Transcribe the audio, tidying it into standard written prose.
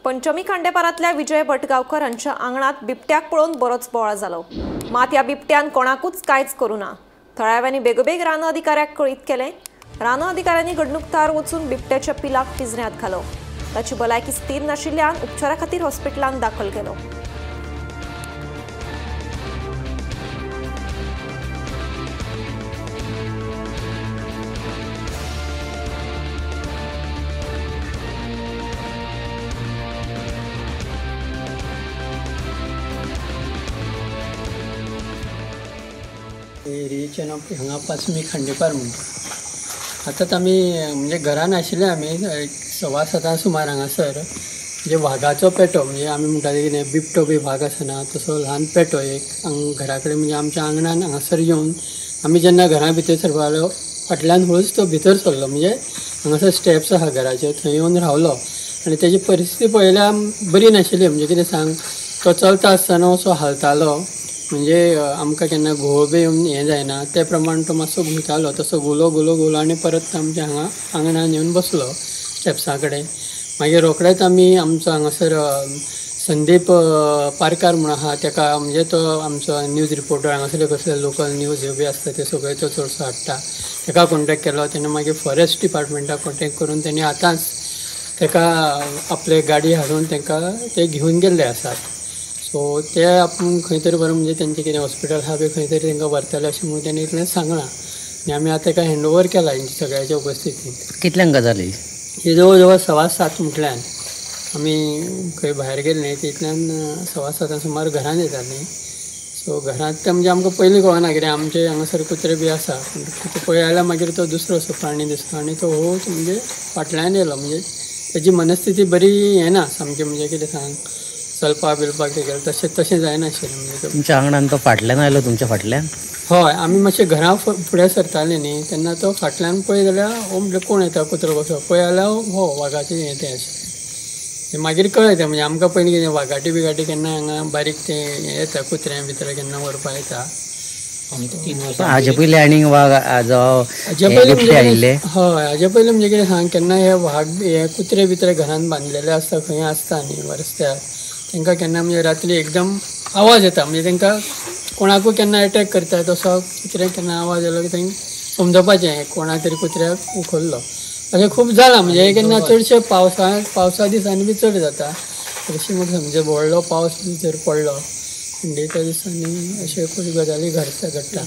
पंचमी खांडेपारातल्या विजय भटगावकरांच्या आंगणात बिबट्याक पळोवन बरोच बोवाळ जालो। मात ह्या बिबट्यान कोणाकूच कांयच करूना। थळाव्यांनी बेगोबेग रानो अधिकाऱ्याक कळीत केलें। रानो अधिकाऱ्यांनी घडणुकथळार वचून बिबट्याच्या पिलाक पिंजऱ्यांत घालो। ताची भलायकी स्थिर नाशिल्ल्यान उपचारा खातीर हॉस्पिटलांत दाखल केलो। एरियेचे नाव हांगा पाचमी खांडेपार म्हणटा। आतांच आमी म्हणजे घरान आशिल्ले आमी 6:15 सुमार हांगासर म्हणजे वाघाचो पेटो म्हणजे आमी म्हणटाले कितें बिबटो बी वाघ आसना तसो ल्हान पेटो एक घरा कडेन म्हणजे आमच्या आंगणान हांगासर येवन आमी जेन्ना घरा भितर सरपाक लागलो फाटल्यान हळूच तो भितर सरलो म्हणजे हांगासर स्टेप्स आहा घराचे थंय येवन रावलो आनी तेजी परिस्थिती पळयल्यार बरी नाशिल्ली। म्हणजे कितें सांग तो चलता आसतना असो हालतालो म्हणजे आमकां केन्ना घुंवळ बी येवन हें जायना ते प्रमाण तो मातसो घुंवतालो तसो घुलो आनी परत आमच्या हांगा आंगणान येवन बसलो स्टेप्सा कडेन। मागीर रोखडेच आमी आमचो हांगासर संदीप पारकार म्हूण आहा तेका म्हणजे तो आमचो न्यूज रिपोर्टर हांगासरले कसले लोकल न्यूज ह्यो बी आसता ते सगळे तो चडसो हाडटा तेका कॉन्टेक्ट केलो। तेणें मागीर फॉरेस्ट डिपार्टमेंटाक कॉन्टेक्ट करून तेणी आतांच तेका आपले गाडी हाडून तेंकां ते घेवन गेल्ले आसात। सो ते आपूण खंय तरी बरें म्हणजे तेंचें कितें हॉस्पिटल आहा बी खंय तरी तेंकां व्हरतले अशें म्हणून तेणी इतलें सांगलां आनी आमी आतां तेका हँडओवर केला हेंच्या सगळ्याच्या उपस्थितींत। कितल्यांक गजाली ही जवळ जवळ 7:15 म्हटल्यान आमी खंय भायर गेले न्ही तितल्यान 7:15 सुमार घरान येतालीं। सो घरांत म्हणजे आमकां पयलीं कळना कितें आमचे हांगासर कुत्रे बी आसा पूण पळय जाल्यार मागीर तो दुसरो असो प्राणी दिसलो आनी तो हळूच म्हणजे फाटल्यान येयलो म्हणजे तेजी मनस्थिती बरी हें ना सामकी म्हणजे कितें सांग चलपाक बिलपाक गेले तशें जायनाशिल्लें म्हणजे तुमच्या आंगणान तो फाटल्यान आयलो तुमच्या फाटल्यान? हय आमी मातशें घरा फुडें सरतालीं न्ही तेन्ना तो फाटल्यान पळय जाल्यार हो म्हणजे कोण येता कुत्रो कसो पळय जाल्यार हो वाघाचें हें तें अशें मागीर कळ्ळें तें म्हणजे आमकां पयलीं कितें वाघाटी बिगाटी केन्ना हांगा बारीक तें हें येता कुत्र्यां भितर केन्ना व्हरपाक येता। हाजे पयलीं आनीक वाघ आयिल्ले? हय हाजे पयलीं म्हणजे कितें सांग केन्ना हे वाघ हे कुत्रे बित्रे घरान बांदलेले आसता खंय आसता न्ही रस्त्यार तांकां केन्ना म्हणजे रात्री एकदम आवाज येता म्हणजे तांकां कोणाकूय केन्ना अटॅक करता तसो कुत्र्याक केन्ना आवाज येलो की थंय समजपाचें कोणा तरी कुत्र्याक उखल्लो अशें खूब जालां। म्हणजे केन्ना चडशे पावसा दिसांनी बी चड जाता अशें म्हणजे म्हणजे व्हडलो पावस बी जर पडलो थंडेच्या दिसांनी अशे खूब गजाली घडटा।